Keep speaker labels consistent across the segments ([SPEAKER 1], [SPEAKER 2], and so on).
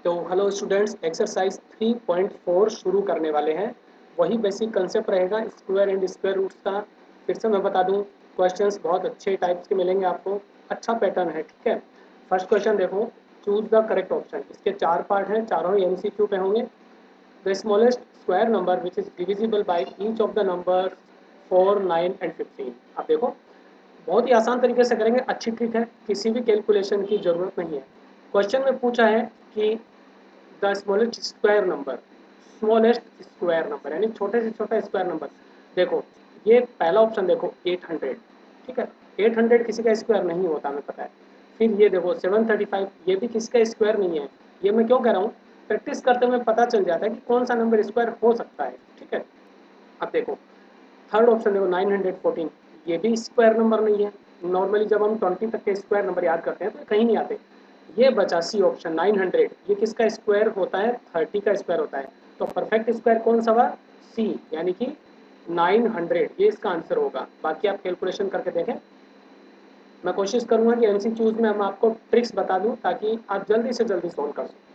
[SPEAKER 1] तो hello students, exercise 3.4 शुरू करने वाले हैं। वही बेसिक कंसेप्ट रहेगा स्क्वायर एंड स्क्वायर रूट्स का। फिर से मैं बता दूं, क्वेश्चंस बहुत अच्छे टाइप्स के मिलेंगे आपको। अच्छा पैटर्न है, ठीक है। फर्स्ट क्वेश्चन देखो, चूज द करेक्ट ऑप्शन। इसके 4 पार्ट हैं, चारों ही एमसीक्यू पे होंगे। The smallest square number which is divisible by each of the number 4, 9 and 15। आप देखो, बहुत ही आसान तरीके से करेंगे। अच्छी ट्रिक है, किसी भी कैलकुलेशन की जरूरत नहीं है। क्वेश्चन में पूछा है कि द स्मॉलेस्ट स्क्वायर नंबर यानी छोटे से छोटा स्क्वायर नंबर। देखो, ये पहला ऑप्शन देखो 800, ठीक है। 800 किसी का स्क्वायर नहीं होता, हमें पता है। फिर ये देखो 735, ये भी किसी का स्क्वायर नहीं है। ये मैं क्यों कह रहा हूँ, प्रैक्टिस करते हुए पता चल जाता है कि कौन सा नंबर स्क्वायर हो सकता है, ठीक है। अब देखो थर्ड ऑप्शन देखो 914, ये भी स्क्वायर नंबर नहीं है। नॉर्मली जब हम 20 तक के स्क्वायर नंबर याद करते हैं तो कहीं नहीं आते। ये बचा सी ऑप्शन 900, ये किसका स्क्वायर होता है, 30 का स्क्वायर होता है। तो परफेक्ट स्क्वायर कौन सा हुआ, सी, यानी कि 900, ये इसका आंसर होगा। बाकी आप कैलकुलेशन करके देखें। मैं कोशिश करूंगा कि एमसीक्यूज में हम आपको ट्रिक्स बता दूं ताकि आप जल्दी से जल्दी सॉल्व कर सकें।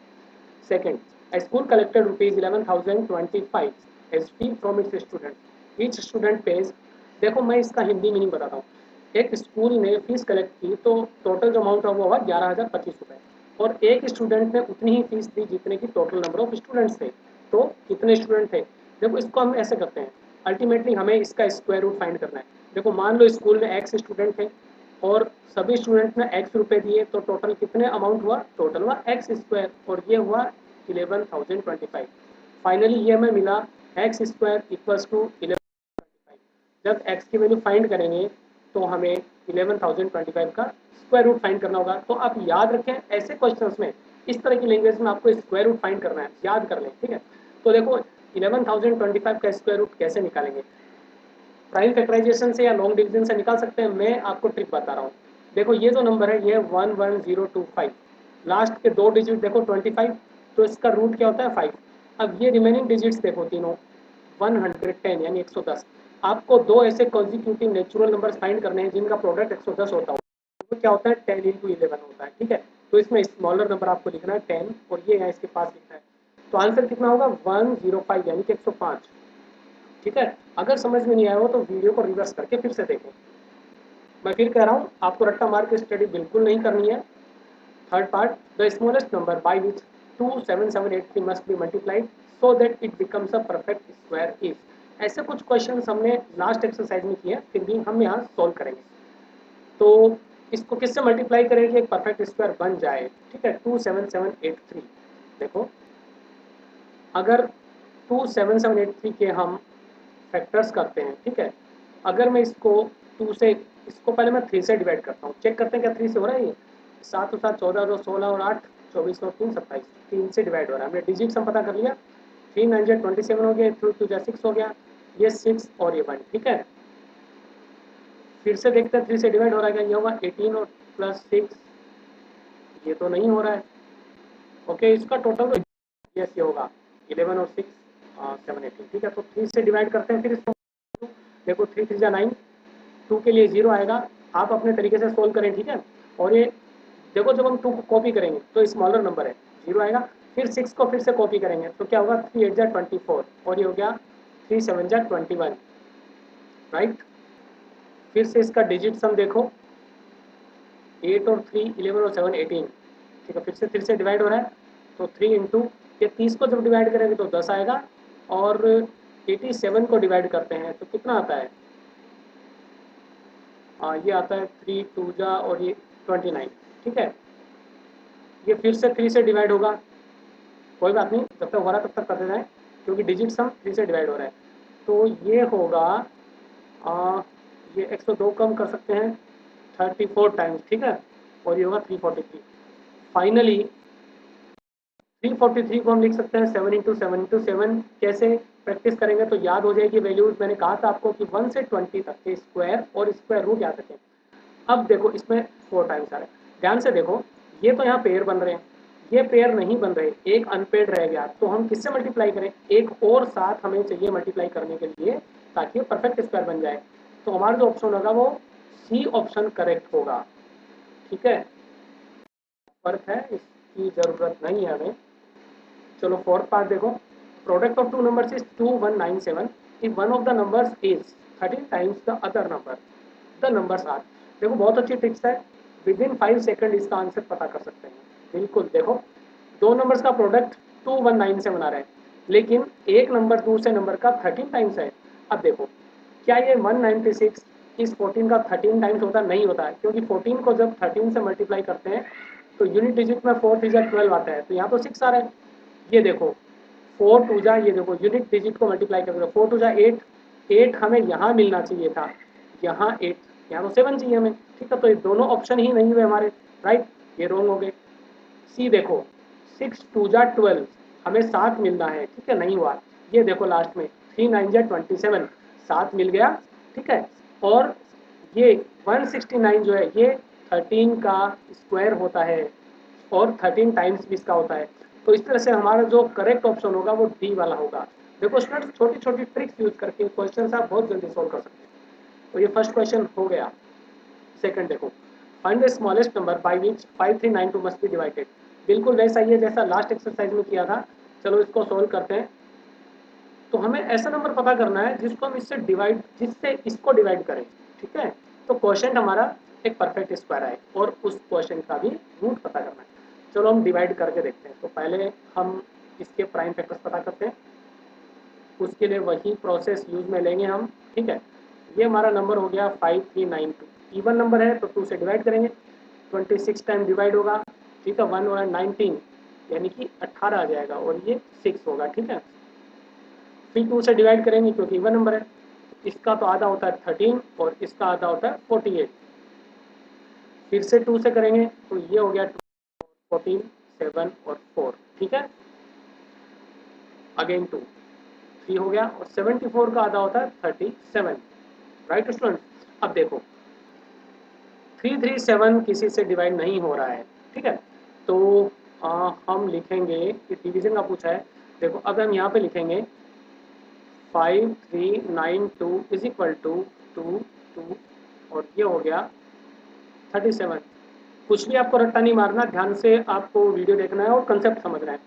[SPEAKER 1] Second, a school collected rupees 11,025 as fee from its students. Each student pays। देखो मैं इसका हिंदी मीनिंग बताता हूँ। एक स्कूल ने फीस कलेक्ट की तो टोटल जो अमाउंट है वो हुआ 11,025 रुपये, और एक स्टूडेंट ने उतनी ही फीस दी जितने की टोटल नंबर ऑफ स्टूडेंट्स थे। तो कितने स्टूडेंट थे, देखो इसको हम ऐसे करते हैं। अल्टीमेटली हमें इसका स्क्वायर रूट फाइंड करना है। देखो मान लो स्कूल में एक्स स्टूडेंट थे और सभी स्टूडेंट ने एक्स रुपए दिए, तो टोटल कितने अमाउंट हुआ, टोटल हुआ एक्स स्क्वायर, और ये हुआ 11,025। फाइनली ये हमें मिला एक्स स्क्वायर इक्वल्स टू 11,025। जब एक्स की वैल्यू फाइंड करेंगे तो हमें 11,025 का स्क्वायर रूट फाइंड करना होगा। तो आप याद रखें, ऐसे क्वेश्चंस में इस तरह की लैंग्वेज में आपको स्क्वायर रूट फाइंड करना है, याद कर लें, ठीक है। तो देखो 11,025 का स्क्वायर रूट कैसे निकालेंगे, प्राइम फैक्टराइजेशन से या लॉन्ग डिवीजन से निकाल सकते हैं। मैं आपको ट्रिक बता रहा हूँ। देखो ये जो नंबर है ये 11025, लास्ट के दो डिजिट देखो 25, तो इसका रूट क्या होता है 5। अब ये रिमेनिंग डिजिट्स देखो तीनों 110 यानी 110। आपको दो ऐसे कॉन्जिक्यूटिव नेचुरल नंबर फाइंड करने हैं जिनका प्रोडक्ट 110 होता है। वो क्या होता है, 10 इंटू 11 होता है, ठीक है। तो इसमें स्मॉलर नंबर आपको लिखना है 10, और ये है इसके पास लिखना है। तो आंसर कितना होगा 105 यानी कि 105, ठीक है। अगर समझ में नहीं आया हो तो वीडियो को रिवर्स करके फिर से देखें। मैं फिर कह रहा हूँ, आपको रट्टा मार के स्टडी बिल्कुल नहीं करनी है। Third part, the smallest number by which 27783 must be multiplied so that it becomes a perfect square is. ऐसे कुछ क्वेश्चन हमने लास्ट एक्सरसाइज में किए, फिर भी हम यहाँ सोल्व करेंगे। तो इसको किससे मल्टीप्लाई करें कि एक परफेक्ट स्क्वायर बन जाए, ठीक है। 27783, देखो अगर 27783 के हम फैक्टर्स करते हैं, ठीक है। अगर मैं इसको 2 से, इसको पहले मैं 3 से डिवाइड करता हूँ, चेक करते हैं क्या 3 से हो रहा है। ये 7 और 7 14, 2 16 और 8 24 और 3 27, 3 से डिवाइड हो रहा है। हमने डिजिट्स हम पता कर लिया। 3 9 27 हो गया, 3 2 6 हो गया, ये 6 और ये 1, ठीक है। फिर से देखते हैं 3 से डिवाइड हो रहा है क्या, ये होगा 18 और प्लस 6, ये तो नहीं हो रहा है। ओके, इसका टोटल यस ये होगा 11 और 6 7 18, ठीक है। तो 3 से डिवाइड करते हैं, फिर इसको देखो 3 3 9, 2 के लिए 0 आएगा। आप अपने तरीके से सोल्व करें, ठीक है। और ये देखो जब हम 2 को कॉपी करेंगे तो स्मॉलर नंबर है, 0 आएगा। फिर 6 को फिर से कॉपी करेंगे तो क्या होगा 3 8 24, और ये हो गया 3 7 21, राइट। फिर से इसका डिजिट सम देखो, 8 और 3 11 और 7 18, ठीक है। फिर से 3 से डिवाइड हो रहा है तो 3 इंटू, ये 30 को जब डिवाइड करेंगे तो 10 आएगा, और 87 को डिवाइड करते हैं तो कितना आता है, ये आता है 3 2 जा और ये 29, ठीक है। ये फिर से 3 से डिवाइड होगा, कोई बात नहीं, जब तक हो रहा है तब तक करते जाएं क्योंकि डिजिट सम 3 से डिवाइड हो रहा है। तो ये होगा ये 102 कम कर सकते हैं 34 टाइम्स, ठीक है। और ये होगा 343। फाइनली 343 को हम लिख सकते हैं 7 इंटू 7 इंटू 7। कैसे प्रैक्टिस करेंगे तो याद हो जाएगी वैल्यूज। मैंने कहा था आपको कि 1 से 20 तक के स्क्वायर और स्क्वायर रूट याद रखें। अब देखो इसमें 4 टाइम्स आ रहा है, ध्यान से देखो। ये तो यहाँ पेयर बन रहे हैं, ये पेयर नहीं बन रहे, एक अनपेड रह गया। तो हम किससे मल्टीप्लाई करें, एक और साथ हमें चाहिए मल्टीप्लाई करने के लिए ताकि ये परफेक्ट स्क्वायर बन जाए। तो हमारा जो ऑप्शन होगा वो सी ऑप्शन करेक्ट होगा, ठीक है। फर्क है, इसकी जरूरत नहीं है हमें। चलो फोर्थ पार्ट देखो, product of two numbers is 2197 if one of the numbers is 13 times the other number, the numbers are. देखो बहुत अच्छी ट्रिक्स है, विद इन 5 सेकंड इसका आंसर पता कर सकते हैं। बिल्कुल देखो, दो नंबर्स का प्रोडक्ट 2197 आ रहा है, लेकिन एक नंबर दूसरे नंबर का 13 टाइम्स है। अब देखो क्या ये 196 इस 14 का 13 टाइम्स होता नहीं होता है, क्योंकि 14 को जब 13 से मल्टीप्लाई करते हैं तो यूनिट डिजिट में 4 3 12 आता है, तो यहाँ तो 6 आ रहा है। ये देखो 4 2 जा, ये देखो यूनिट डिजिट को मल्टीप्लाई करते 4 2 जा 8, 8 हमें यहाँ मिलना चाहिए था, यहाँ 8, यहाँ तो 7 चाहिए हमें। ठीक है, तो ये दोनों ऑप्शन ही नहीं हुए हमारे, राइट, ये रॉन्ग हो गए। सी देखो 6 2 जा 12, हमें 7 मिलना है, ठीक है, नहीं हुआ। ये देखो लास्ट में 3 9 जा 27, 7 मिल गया, ठीक है। और ये 169 जो है ये 13 का स्क्वायर होता है और 13 टाइम्स भी इसका होता है। तो इस तरह से हमारा जो करेक्ट ऑप्शन होगा वो डी वाला होगा। देखो स्टूडेंट्स, छोटी छोटी ट्रिक्स यूज करके क्वेश्चन आप बहुत जल्दी सोल्व कर सकते हैं। तो ये फर्स्ट क्वेश्चन हो गया। सेकंड देखो, find the smallest number by which 5392 must be divided. बिल्कुल वैसा ही है जैसा लास्ट एक्सरसाइज में किया था। चलो इसको सोल्व करते हैं। तो हमें ऐसा नंबर पता करना है जिसको हम इससे डिवाइड, जिससे इसको डिवाइड करें, ठीक है। तो क्वेश्चन हमारा एक परफेक्ट स्क्वायर है और उस क्वेश्चन का भी रूट पता करना है। चलो हम डिवाइड करके देखते हैं। तो पहले हम इसके प्राइम फैक्टर्स पता करते हैं, उसके लिए वही प्रोसेस यूज में लेंगे हम, ठीक है। ये हमारा नंबर हो गया 5392, इवन नंबर है तो 2 से डिवाइड करेंगे, 26 टाइम डिवाइड होगा, ठीक है, 1 और 19 यानी कि 18 आ जाएगा और ये 6 होगा, ठीक है। फिर 2 से डिवाइड करेंगे क्योंकि इवन नंबर है, इसका तो आधा होता है 13 और इसका आधा होता है 48। फिर से 2 से करेंगे तो ये हो गया 14 7 और 4, ठीक है। अगेन 2 3 हो गया और 74 का आधा होता है 37, राइट स्टूडेंट। अब देखो 337 किसी से डिवाइड नहीं हो रहा है, ठीक है। तो हम लिखेंगे कि डिवीजन का पूछा है। देखो अब हम यहाँ पे लिखेंगे 5392 इज इक्वल टू 2 2 और ये हो गया 37। कुछ भी आपको रट्टा नहीं मारना, ध्यान से आपको वीडियो देखना है और कंसेप्ट समझना है।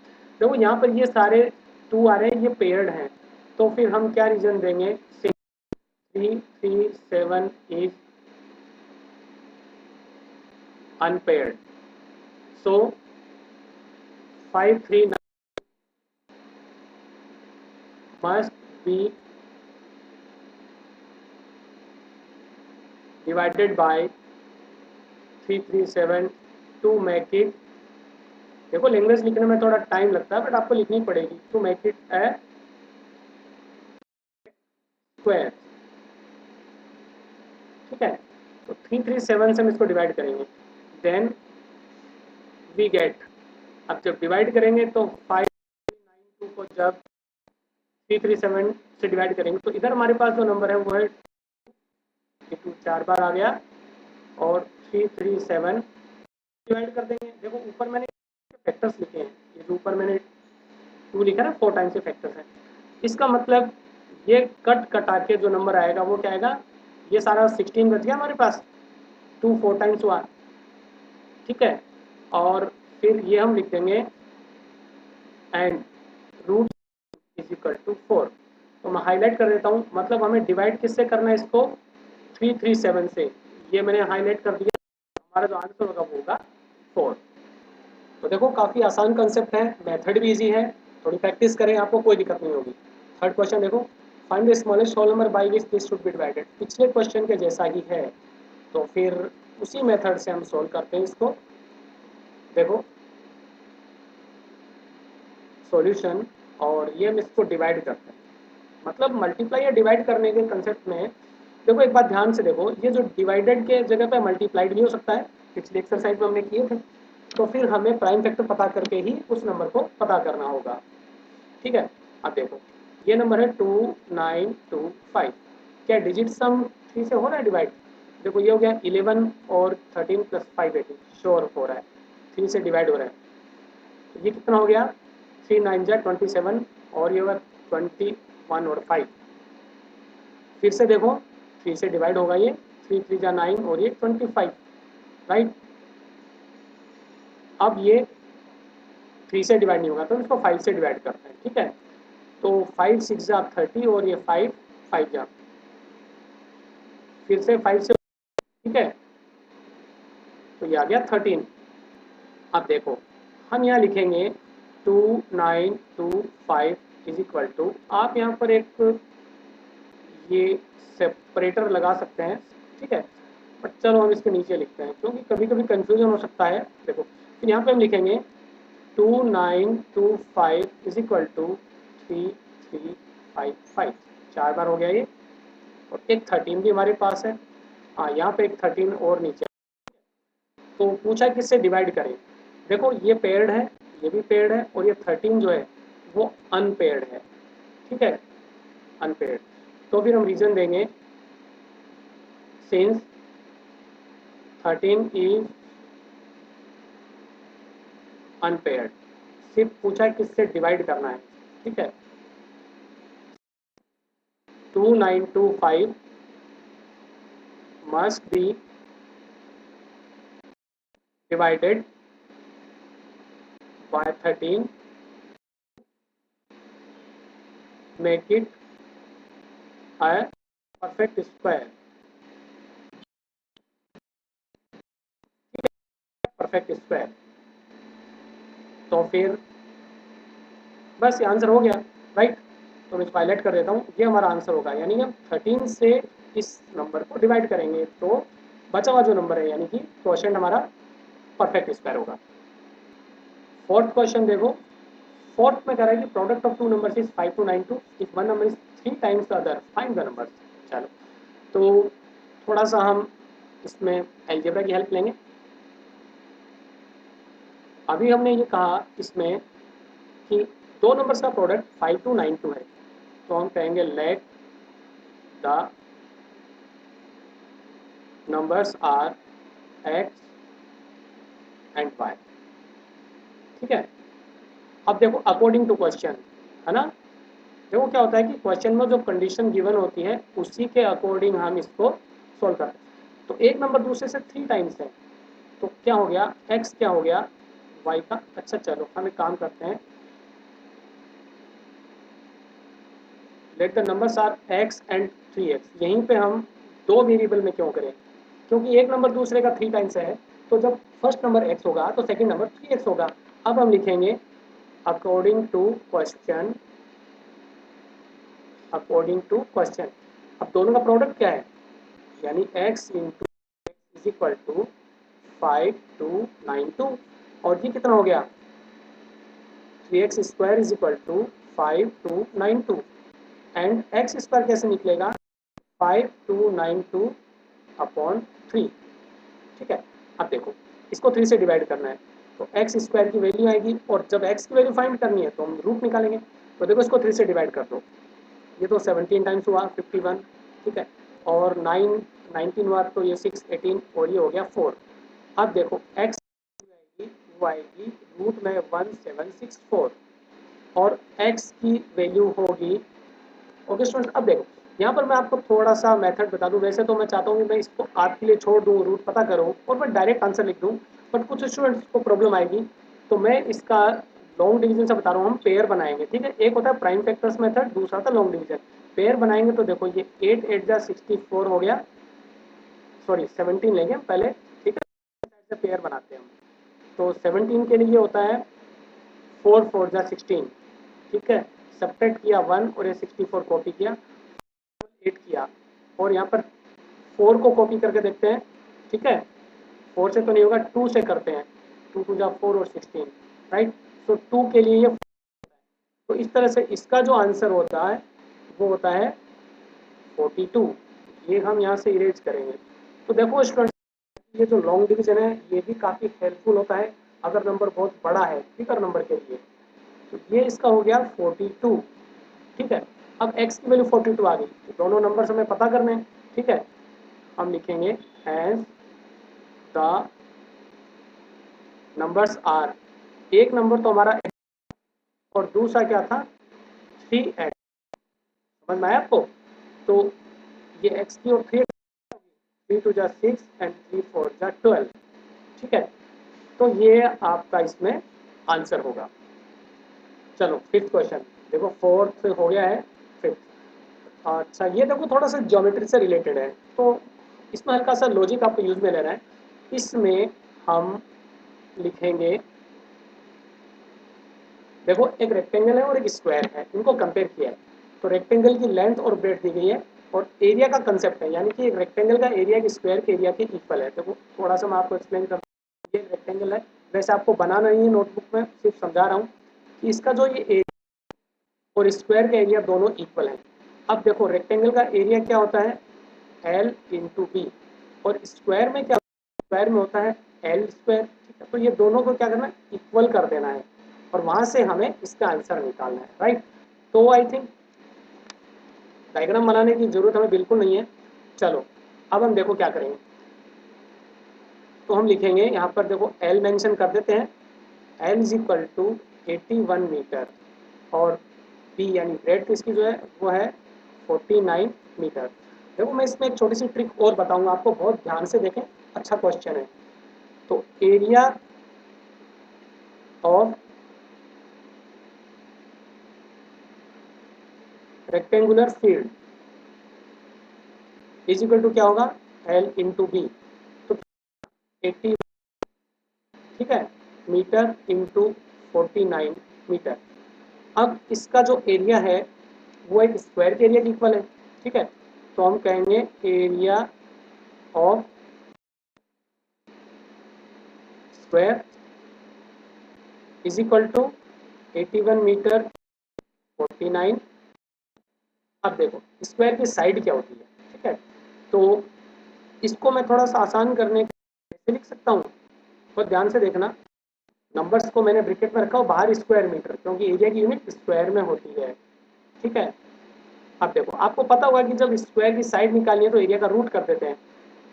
[SPEAKER 1] देखो यहाँ पर ये सारे 2 आ रहे हैं, ये पेयर्ड हैं, तो फिर हम क्या रीजन देंगे, 337 is unpaired, so 539 must be divided by 337 to make it, देखो लैंग्वेज लिखने में थोड़ा टाइम लगता है बट आपको लिखनी पड़ेगी, to make it a square, ठीक है। तो 337 से हम इसको डिवाइड करेंगे, देन वी गेट, अब जब डिवाइड करेंगे तो 592 को जब 337 से डिवाइड करेंगे तो इधर हमारे पास जो नंबर है वो है 2, 4 बार आ गया और 337 डिवाइड कर देंगे। देखो ऊपर मैंने फैक्टर्स लिखे हैं, ये ऊपर मैंने 2 लिखा है ना, 4 टाइम्स के फैक्टर्स हैं। इसका मतलब ये कट कटा के जो नंबर आएगा वो क्या आएगा, ये सारा 16 बच गया हमारे पास, 2 4 टाइम्स हुआ, ठीक है। और फिर ये हम लिख देंगे and root is equal to 4। तो मैं हाईलाइट कर देता हूँ, मतलब हमें डिवाइड किससे करना है इसको, 337 से। ये मैंने हाईलाइट कर दिया, हमारा जो आंसर होगा वो होगा 4। तो देखो काफ़ी आसान कंसेप्ट है, मेथड भी इजी है, थोड़ी प्रैक्टिस करें आपको कोई दिक्कत नहीं होगी। थर्ड क्वेश्चन देखो, find the smallest whole number by which this should be divided. पिछले क्वेश्चन के जैसा ही है, तो फिर उसी मेथड से हम सॉल्व करते हैं इसको। देखो सॉल्यूशन, और ये हम इसको डिवाइड करते हैं, मतलब मल्टीप्लाई या डिवाइड करने के कंसेप्ट में देखो एक बात ध्यान से देखो, ये जो डिवाइडेड के जगह पे मल्टीप्लाइड भी हो सकता है, पिछले एक्सरसाइज में हमने किए थे। तो फिर हमें प्राइम फैक्टर पता करके ही उस नंबर को पता करना होगा, ठीक है। अब देखो ये नंबर है 2925, क्या डिजिट सम 3 से हो रहा है डिवाइड, देखो ये हो गया 11 और 13 प्लस 5 18, श्योर हो रहा है 3 से डिवाइड हो रहा है। तो ये कितना हो गया, 3 9 जा 27 और ये होगा 21 और 5। फिर से देखो 3 से डिवाइड होगा, ये 3 3 जा 9 और ये 25, राइट। अब ये 3 से डिवाइड नहीं होगा तो इसको 5 से डिवाइड करते हैं, ठीक है। तो 5 6 जा 30 और ये 5 5 जा, फिर से 5 से, ठीक है, तो ये आ गया 13। अब देखो हम यहाँ लिखेंगे 2925 इज इक्वल टू, आप यहाँ पर एक ये सेपरेटर लगा सकते हैं, ठीक है, बट चलो हम इसके नीचे लिखते हैं क्योंकि कभी कभी कंफ्यूजन हो सकता है। देखो फिर यहाँ पे हम लिखेंगे 2925 इज इक्वल टू 3355, 4 बार हो गया ये, और एक 13 भी हमारे पास है। हाँ यहाँ पे एक 13 और नीचे, तो पूछा किससे डिवाइड करें। देखो ये पेयर्ड है, ये भी पेयर्ड है, और ये 13 जो है वो अनपेयर्ड है, ठीक है, अनपेयर्ड। तो फिर हम रीजन देंगे सिंस 13 इज अनपेयर्ड। सिर्फ पूछा है किससे डिवाइड करना है, ठीक है। 2925 must be divided by 13, make it a perfect square, perfect square. तो फिर बस ये आंसर हो गया, राइट। तो मैं इसको हाईलाइट कर देता हूँ, ये हमारा आंसर होगा, यानी हम 13 से इस नंबर को डिवाइड करेंगे तो बचा हुआ जो नंबर है यानी कि क्वोशिएंट हमारा परफेक्ट स्क्वायर होगा। फोर्थ क्वेश्चन देखो, फोर्थ में कह रहा है कि product of two numbers is 5292, if one number is 3 times the other find the numbers. चलो तो थोड़ा सा हम इसमें अलजेब्रा की हेल्प लेंगे। अभी हमने ये कहा इसमें कि दो नंबर्स का प्रोडक्ट 5292 है, तो हम कहेंगे let the numbers are x and y, ठीक है। अब देखो अकॉर्डिंग टू क्वेश्चन, है ना, देखो क्या होता है कि क्वेश्चन में जो कंडीशन गिवन होती है उसी के अकॉर्डिंग हम इसको सोल्व करते हैं। तो एक नंबर दूसरे से 3 टाइम्स है, तो क्या हो गया x क्या हो गया y का। अच्छा चलो हम एक काम करते हैं, let the numbers are x and 3x। यहीं पे हम दो वेरिएबल में क्यों करें, क्योंकि एक नंबर दूसरे का 3 टाइम्स है, तो जब फर्स्ट नंबर x होगा तो सेकंड नंबर 3x होगा। अब हम लिखेंगे according to question, according to question. अब दोनों का प्रोडक्ट क्या है, यानी x into x is equal to 5292, और ये कितना हो गया 3x square is equal to 5292, and x square कैसे निकलेगा 5292 अपॉन 3, ठीक है। अब देखो इसको 3 से डिवाइड करना है तो एक्स स्क्वायर की वैल्यू आएगी, और जब एक्स की वैल्यू फाइंड करनी है तो हम रूट निकालेंगे। तो देखो इसको 3 से डिवाइड कर दो, ये तो 17 टाइम्स हुआ 51, ठीक है, और 9 19 हुआ तो ये 6 18, और ये हो गया 4। अब देखो एक्स वो आएगी रूट में 1764, और एक्स की वैल्यू होगी, ओके स्टूडेंट्स। अब देखो यहाँ पर मैं आपको थोड़ा सा मेथड बता दूं, वैसे तो मैं चाहता हूँ कि मैं इसको आपके लिए छोड़ दूँ, रूट पता करो और मैं डायरेक्ट आंसर लिख दूँ, बट कुछ स्टूडेंट्स को प्रॉब्लम आएगी, तो मैं इसका लॉन्ग डिवीजन से बता रहा हूँ, हम पेयर बनाएंगे, ठीक है। एक होता है प्राइम फैक्टर्स मेथड, दूसरा होता है लॉन्ग डिवीजन। पेयर बनाएंगे तो देखो ये 8 8 जा 64 हो गया, सॉरी 17 लेंगे हम पहले, ठीक है, पेयर बनाते हैं हम। तो 17 के लिए होता है 4 4 जा 16, ठीक है, सब्ट्रैक्ट किया 1 और ये 64 कॉपी किया, 8 किया, और यहाँ पर 4 को कॉपी करके देखते हैं, ठीक है, 4 से तो नहीं होगा, 2 से करते हैं, 2 2 जा 4 और 16, राइट। तो 2 के लिए ये, तो इस तरह से इसका जो आंसर होता है वो होता है 42। ये हम यहाँ से इरेज करेंगे। तो देखो स्टूडेंट, ये जो लॉन्ग डिवीजन है ये भी काफ़ी हेल्पफुल होता है अगर नंबर बहुत बड़ा है, बिगर नंबर के लिए। तो ये इसका हो गया 42, ठीक है। अब x की वैल्यू 42 आ गई, तो दोनों नंबर हमें पता करने हैं, ठीक है। हम लिखेंगे एज द नंबर्स आर, एक नंबर तो हमारा x और दूसरा क्या था 3x, समझ में आया आपको। तो ये x की और 3 2 जा 6 एंड 3 4 जा 12, ठीक है। तो ये आपका इसमें आंसर होगा। चलो फिफ्थ क्वेश्चन देखो, फोर्थ हो गया है, फिफ्थ। अच्छा ये देखो थोड़ा सा ज्योमेट्री से रिलेटेड है, तो इसमें हल्का सा लॉजिक आपको यूज में लेना है। इसमें हम लिखेंगे, देखो एक रेक्टेंगल है और एक स्क्वायर है, इनको कंपेयर किया है। तो रेक्टेंगल की लेंथ और ब्रेड्थ दी गई है और एरिया का कंसेप्ट है, यानी कि एक रेक्टेंगल का एरिया एक स्क्वायर के एरिया के इक्वल है। देखो थोड़ा सा मैं आपको एक्सप्लेन करता हूँ। ये रेक्टेंगल है, वैसे आपको बनाना नहीं है नोटबुक में, सिर्फ समझा रहा हूँ कि इसका जो ये एरिया और स्क्वायर का एरिया दोनों इक्वल है। अब देखो रेक्टेंगल का एरिया क्या होता है, एल इंटू बी, और स्क्वायर में क्या, स्क्वायर में होता है एल स्क्वायर। ठीक है, तो ये दोनों को क्या करना है, इक्वल कर देना है, और वहां से हमें इसका आंसर निकालना है, राइट। तो आई थिंक डायग्राम बनाने की जरूरत हमें बिल्कुल नहीं है। चलो अब हम देखो क्या करेंगे, तो हम लिखेंगे यहाँ पर, देखो एल मेंशन कर देते हैं, l is equal to 81 meter, और बी यानी ब्रेड इसकी जो है वो है 49 मीटर। देखो मैं इसमें एक छोटी सी ट्रिक और बताऊंगा आपको, बहुत ध्यान से देखें, अच्छा क्वेश्चन है। तो area of rectangular field is equal to क्या होगा, एल इंटू बी। तो 80, ठीक है, मीटर इंटू 49 मीटर। अब इसका जो एरिया है वो एक स्क्वायर के एरिया के इक्वल है, ठीक है। तो हम कहेंगे area of square is equal to 81 meter 49। अब देखो स्क्वायर की साइड क्या होती है, ठीक है। तो इसको मैं थोड़ा सा आसान करने के लिए लिख सकता हूँ, तो ध्यान से देखना, नंबर्स को मैंने ब्रैकेट में रखा हो, बाहर स्क्वायर मीटर, क्योंकि एरिया की यूनिट स्क्वायर में होती है, ठीक है। अब देखो आपको पता होगा कि जब स्क्वायर की साइड निकालनी है तो एरिया का रूट कर देते हैं,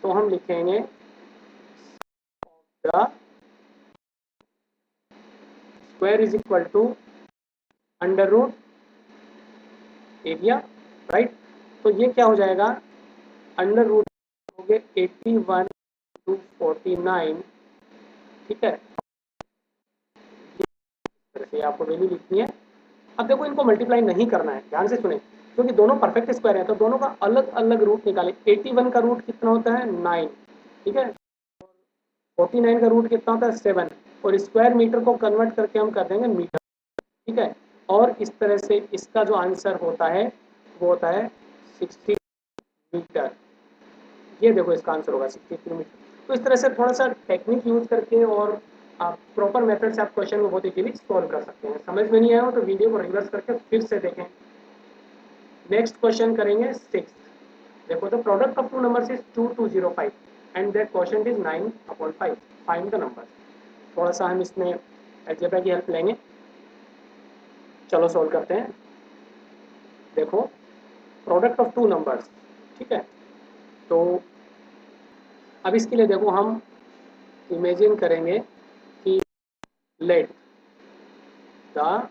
[SPEAKER 1] तो हम लिखेंगे the square is equal to under root area, right. तो ये क्या हो जाएगा, अंडर रूट हो गए 81 टू 49, ठीक है। जैसे आपको वैल्यू लिखनी है। अब देखो इनको मल्टीप्लाई नहीं करना है, ध्यान से सुने, क्योंकि दोनों परफेक्ट स्क्वायर हैं, तो दोनों का अलग अलग रूट निकालें। 81 का रूट कितना होता है 9, ठीक है, 49 का रूट कितना होता है 7, और स्क्वायर मीटर को कन्वर्ट करके हम कर देंगे मीटर, ठीक है। और इस तरह से इसका जो आंसर होता है वो होता है 60 मीटर। ये देखो इसका आंसर होगा 63 मीटर। तो इस तरह से थोड़ा सा टेक्निक यूज करके और आप प्रॉपर मेथड से आप क्वेश्चन को बहुत इजीली सॉल्व कर सकते हैं। समझ में नहीं आया हो तो वीडियो को रिवर्स करके फिर से देखें। नेक्स्ट क्वेश्चन करेंगे 6। देखो the product of two numbers is 2205 and that quotient is 9/5, find the number. थोड़ा सा हम इसमें अलजेब्रा की हेल्प लेंगे, चलो सॉल्व करते हैं। देखो प्रोडक्ट ऑफ टू नंबर्स, ठीक है, तो अब इसके लिए देखो हम इमेजिन करेंगे कि लेट द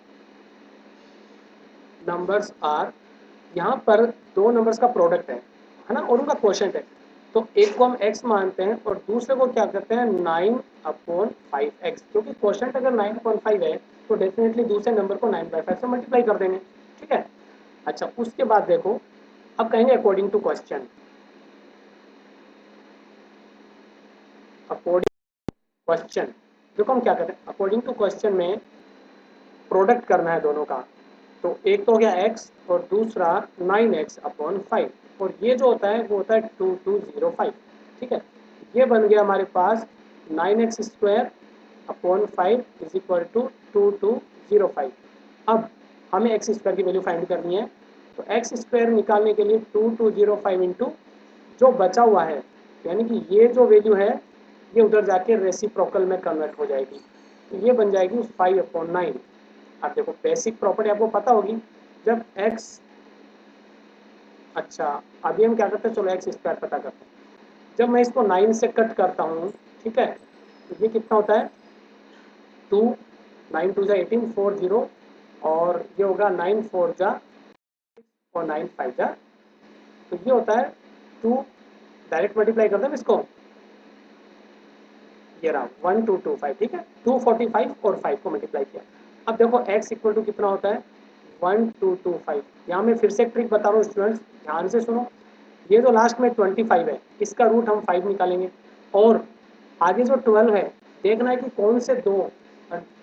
[SPEAKER 1] नंबर्स आर, यहाँ पर दो नंबर्स का प्रोडक्ट है ना, और उनका क्वोशिएंट है। तो एक को हम x मानते हैं और दूसरे को क्या करते हैं 9/5x, क्योंकि क्वोशिएंट अगर 9/5 है तो डेफिनेटली दूसरे नंबर को 9/5 से मल्टीप्लाई कर देंगे, ठीक है। अच्छा उसके बाद देखो अब कहेंगे according to question, according question देखो हम क्या करते हैं, अकॉर्डिंग टू क्वेश्चन में प्रोडक्ट करना है दोनों का। तो एक तो हो गया x और दूसरा 9x/5, और ये जो होता है वो होता है 2205, ठीक है। ये बन गया हमारे पास 9x² इज इक्वल टू 2205। अब हमें एक्स स्क्वायर की वैल्यू फाइंड करनी है, तो एक्स स्क्वायर निकालने के लिए 2205 इंटू जो बचा हुआ है, यानी कि ये जो वैल्यू है ये उधर जाके रेसिप्रोकल में कन्वर्ट हो जाएगी, तो ये बन जाएगी 5/9। आप देखो बेसिक प्रॉपर्टी आपको पता होगी, जब x, अच्छा अभी हम क्या करते हैं, चलो एक्स स्क्वायर पता करते हैं। जब मैं इसको 9 से कट करता हूँ, ठीक है, तो ये कितना होता है 2, 9 2 जा 18 4 0, और ये होगा 9 4 जा और 9 5 जा, तो ये होता है 2, डायरेक्ट मल्टीप्लाई करते हैं इसको, ये रहा 1225, ठीक है, 245 और 5 को मल्टीप्लाई किया अब देखो x इक्वल टू कितना होता है 1225। यहाँ मैं फिर से एक ट्रिक बता रहा हूँ स्टूडेंट्स, ध्यान से सुनो। ये जो लास्ट में 25 है इसका रूट हम 5 निकालेंगे, और आगे जो 12 है देखना है कि कौन से दो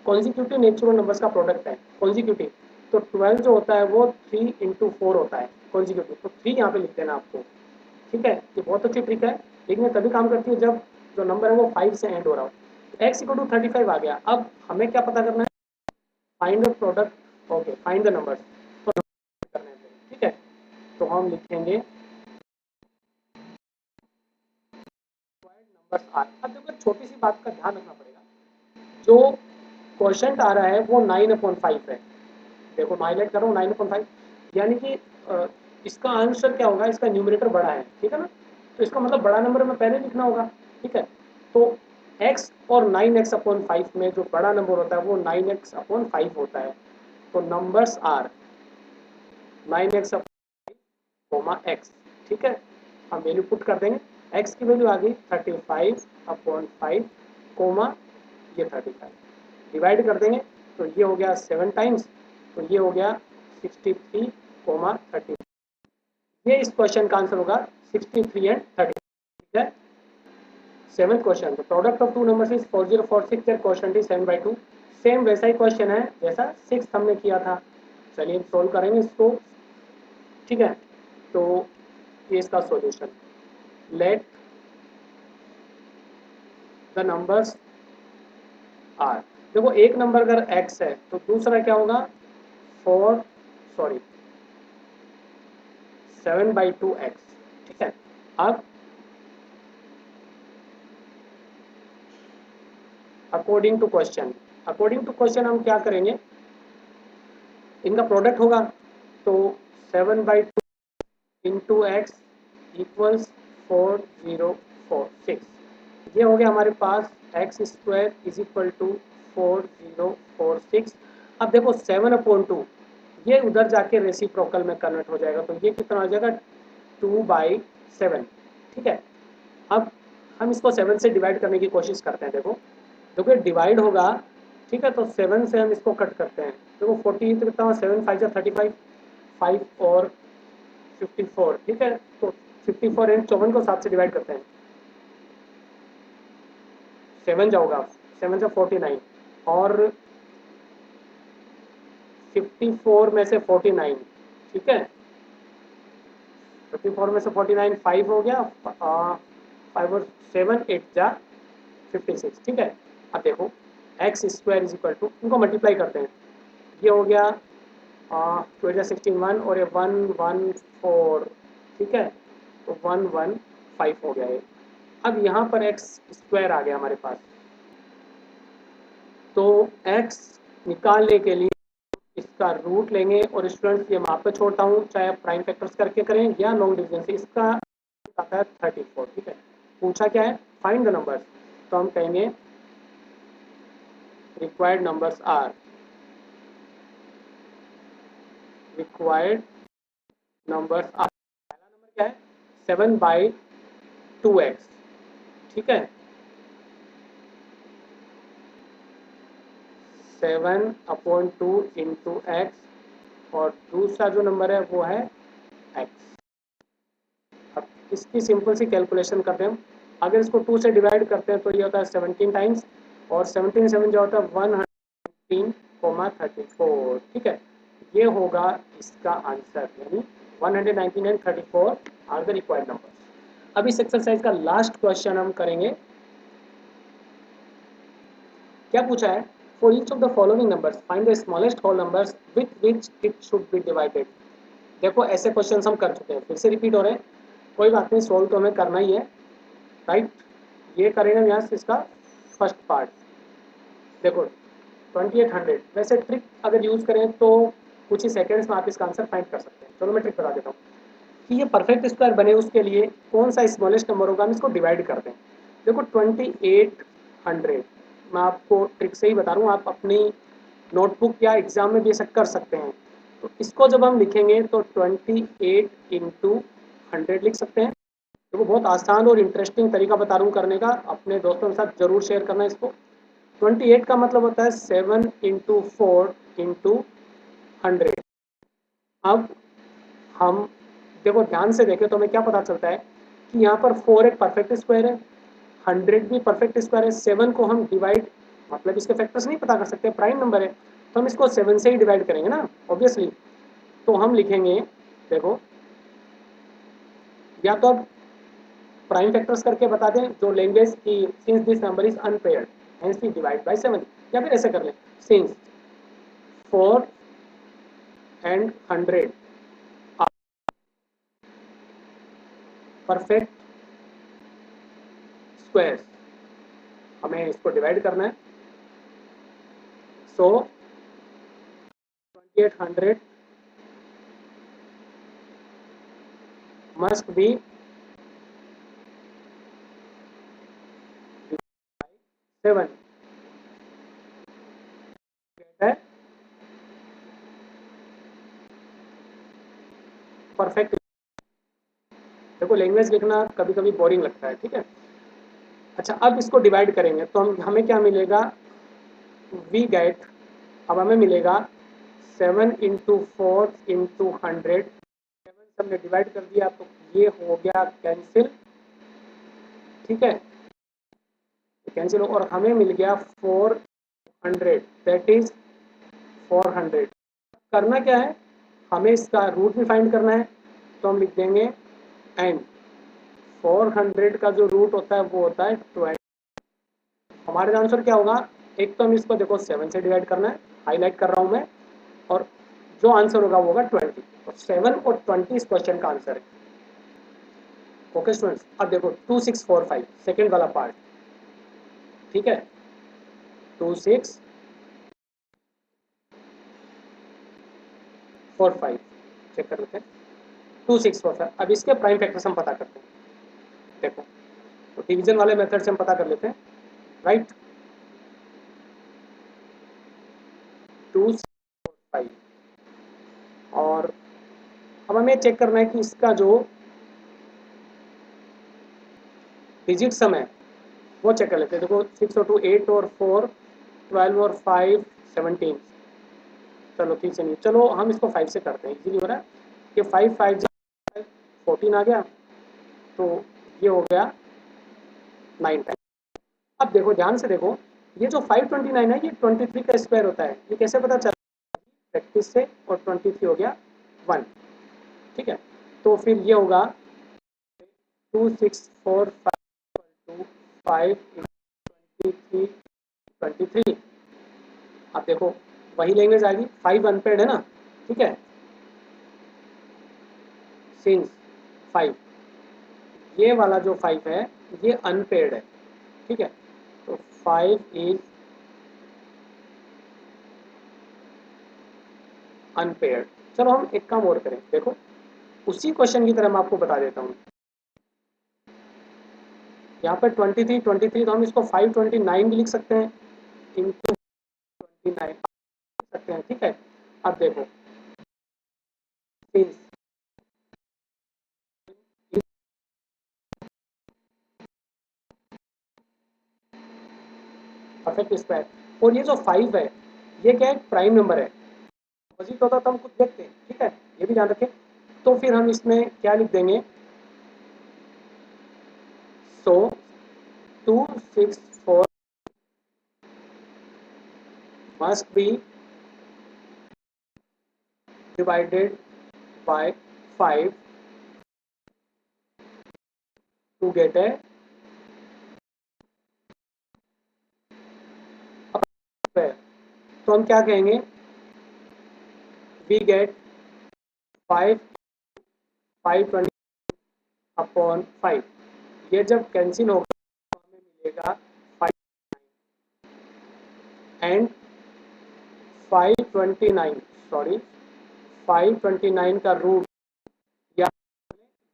[SPEAKER 1] कॉन्जिक्यूटिव नेचुरल नंबर्स का प्रोडक्ट है। कॉन्जिक्यूटिव तो 12 जो होता है वो 3 इंटू 4 होता है कॉन्जिक्यूटिव, तो 3 यहाँ पे लिख देना आपको। ठीक है, ये बहुत अच्छी ट्रिक है, लेकिन ये तभी काम करती है जब जो नंबर है वो 5 से एंड हो रहा हो। x इक्वल टू 35 आ गया। अब हमें क्या पता करना है, find the product, okay find the numbers. तो करना है, ठीक है, तो हम लिखेंगे नंबर्स आर। अब देखो छोटी सी बात का ध्यान रखना पड़ेगा, जो क्वेश्चन आ रहा है वो 9/5 है। देखो मैं हाईलाइट कर रहा हूँ 9/5, यानी कि इसका आंसर क्या होगा, इसका न्यूमरेटर बड़ा है, ठीक है ना, तो इसका मतलब बड़ा नंबर में पहले लिखना होगा। ठीक है, तो x और 9x/5 में जो बड़ा नंबर होता है वो 9x/5 होता है। तो नंबर्स आर 9x/5, x। ठीक है, हम वैल्यू पुट कर देंगे, x की वैल्यू आ गई 35/5, ये 35 डिवाइड कर देंगे, तो ये हो गया 7 टाइम्स, तो ये हो गया 63, 30। ये इस क्वेश्चन का आंसर होगा 63 एंड 30। ठीक है, 7th question, the product of two numbers is 4046 and question is 7/2। Same वैसा ही क्वेश्चन है जैसा 6 हमने किया था। चलिए सोल्व करेंगे इसको। ठीक है, तो ये इसका solution, let the numbers are. देखो एक नंबर अगर x है तो दूसरा क्या होगा 7/2x। ठीक है, अब अकॉर्डिंग टू क्वेश्चन हम क्या करेंगे, इनका प्रोडक्ट होगा, तो 7/2 इंटू एक्स इक्वल्स 4046। ये हो गया हमारे पास x² इज इक्वल टू 4046। अब देखो 7/2 ये उधर जाके रेसिप्रोकल में कन्वर्ट हो जाएगा, तो ये कितना हो जाएगा 2/7। ठीक है, अब हम इसको 7 से डिवाइड करने की कोशिश करते हैं। देखो देखो डिवाइड होगा, ठीक है, तो 7 से हम इसको कट करते हैं। देखो 40 तो कितना 7 5 35, 5 और 54। ठीक है, तो 54 एंड 54 को 7 से डिवाइड करते हैं, 7 जाओगा, 7 से 49 और 54 में से 49। ठीक है, 54 में से 49 5 हो गया, 5 और 7 8 जा 56। ठीक है, अब देखो x² इज इक्वल टू, इनको मल्टीप्लाई करते हैं, ये हो गया 16 और ये 114। ठीक है, तो 115 हो गया ये। अब यहाँ पर x² आ गया हमारे पास, तो x निकालने के लिए इसका रूट लेंगे, और स्टूडेंट्स ये मैं आप पे छोड़ता हूँ, चाहे आप प्राइम फैक्टर्स करके करें या लॉन्ग डिवीजन से। इसका आता है 34। ठीक है, पूछा क्या है, फाइंड द नंबर्स, तो हम कहेंगे required numbers are, required numbers are, पहला नंबर क्या है 7/2x। ठीक है, 7/2 इंटू एक्स, और दूसरा जो नंबर है वो है x। अब इसकी सिंपल सी कैलकुलेशन करते हैं हम, अगर इसको 2 से डिवाइड करते हैं तो ये होता है 17 टाइम्स, और 17 7 जो होता है 119,34। ठीक है, ये होगा इसका आंसर, यानी 119 and 34 are the required number. अब इस एक्सरसाइज का लास्ट क्वेश्चन हम करेंगे। क्या पूछा है, for each of the following numbers find the smallest whole numbers with which it should be divided. देखो ऐसे क्वेश्चंस हम कर चुके हैं, फिर से रिपीट हो रहे हैं, कोई बात नहीं, सोल्व तो हमें करना ही है, राइट। ये करेंगे यहाँ से इसका फर्स्ट पार्ट। देखो 2800, वैसे ट्रिक अगर यूज़ करें तो कुछ ही सेकंड्स में आप इसका आंसर फाइंड कर सकते हैं। चलो मैं ट्रिक बता देता हूँ कि ये परफेक्ट स्क्वायर बने उसके लिए कौन सा स्मॉलेस्ट नंबर होगा, हम इसको डिवाइड करते हैं। देखो 2800, मैं आपको ट्रिक से ही बता रहा हूँ, आप अपनी नोटबुक या एग्जाम में भी ऐसा कर सकते हैं। तो इसको जब हम लिखेंगे तो 28 इंटू 100 लिख सकते हैं। तो वो बहुत आसान और इंटरेस्टिंग तरीका बता रहा हूँ करने का, अपने दोस्तों के साथ जरूर शेयर करना इसको। 28 का मतलब होता है 7 इंटू 4 इंटू 100। अब हम देखो ध्यान से देखें तो हमें क्या पता चलता है कि यहाँ पर 4 एक परफेक्ट स्क्वायर है, 100 भी परफेक्ट स्क्वायर है। 7 को हम डिवाइड मतलब इसके फैक्टर्स नहीं पता कर सकते, प्राइम नंबर है तो हम इसको 7 से ही डिवाइड करेंगे ना ऑब्वियसली। तो हम लिखेंगे देखो, या तो अब प्राइम फैक्टर्स करके बता दें जो लैंग्वेज की since this number is unpaired hence we divide by 7, या फिर ऐसे कर लें since 4 and 100 are perfect squares, हमें इसको डिवाइड करना है। सो 2800 must be 7 है परफेक्ट। देखो लैंग्वेज लिखना कभी कभी बोरिंग लगता है, ठीक है। अच्छा अब इसको डिवाइड करेंगे तो हमें क्या मिलेगा, वी गेट, अब हमें मिलेगा 7 इंटू 4 इंटू 100, 7 से हमने डिवाइड कर दिया तो ये हो गया कैंसिल, ठीक है, कैंसिल, और हमें मिल गया 400 दैट इज 400। करना क्या है, हमें इसका रूट भी फाइंड करना है तो हम लिख देंगे एंड 400 का जो रूट होता है वो होता है 20। हमारे आंसर क्या होगा, एक तो हम इसको देखो 7 से डिवाइड करना है, हाईलाइट कर रहा हूं मैं, और जो आंसर होगा वो होगा 20। तो 7 और 20 इस क्वेश्चन का आंसर है। ओके स्टूडेंट्स, अब देखो 2645 सेकेंड वाला पार्ट, ठीक है, 2645 चेक कर लेते हैं, 2645। अब इसके प्राइम फैक्टर्स हम पता करते हैं। देखो तो डिवीजन वाले मेथड से हम पता कर लेते हैं, राइट, 265, और अब हमें चेक करना है कि इसका जो डिजिट सम है वो चेक कर लेते हैं। देखो 6 और 2 8 और 4 12 और 5 17, चलो ठीक से नहीं, चलो हम इसको 5 से करते हैं, इजीली हो रहा है कि 5 5 14 आ गया, तो ये हो गया 9 टाइम। अब देखो ध्यान से देखो, ये जो 529 है ये 23 का स्क्वायर होता है, ये कैसे पता चला, प्रैक्टिस से, और 23 हो गया 1, ठीक है। तो फिर ये होगा 2645 23 23। अब देखो वही लैंग्वेज आ गई, 5 अनपेड है ना, ठीक है, सिंस 5, ये वाला जो 5 है ये अनपेड है, ठीक है, तो 5 इज अनपेड। चलो हम एक काम और करें, देखो उसी क्वेश्चन की तरह मैं आपको बता देता हूँ। यहाँ पर 23 23, तो हम इसको 529 भी लिख सकते हैं, इंटू 29 लिख सकते हैं, ठीक है। अब देखो परफेक्ट स्क्वायर, और ये जो 5 है ये क्या है, प्राइम नंबर है, अपोजिट होता तो हम कुछ देखते हैं, ठीक है, ये भी ध्यान रखें। तो फिर हम इसमें क्या लिख देंगे, सो 264 must be divided by 5 to get a square। तो हम क्या कहेंगे, we get 5 520 अपॉन 5, ये जब कैंसिल होगा तो हमें मिलेगा 5 एंड 529, सॉरी 529 का रूट या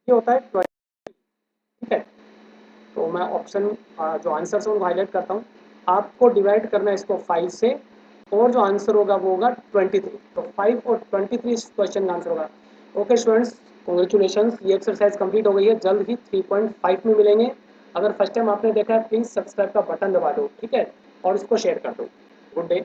[SPEAKER 1] ये होता है 20, ठीक है। तो मैं ऑप्शन जो आंसर है उनको हाईलाइट करता हूँ, आपको डिवाइड करना है इसको 5 से, और जो आंसर होगा वो होगा 23। तो 5 और 23 इस क्वेश्चन का आंसर होगा। ओके स्टूडेंट्स, कॉन्ग्रेचुलेशन, ये एक्सरसाइज कंप्लीट हो गई है, जल्द ही 3.5 में मिलेंगे। अगर फर्स्ट टाइम आपने देखा है प्लीज़ सब्सक्राइब का बटन दबा दो, ठीक है, और उसको शेयर कर दो। Good day.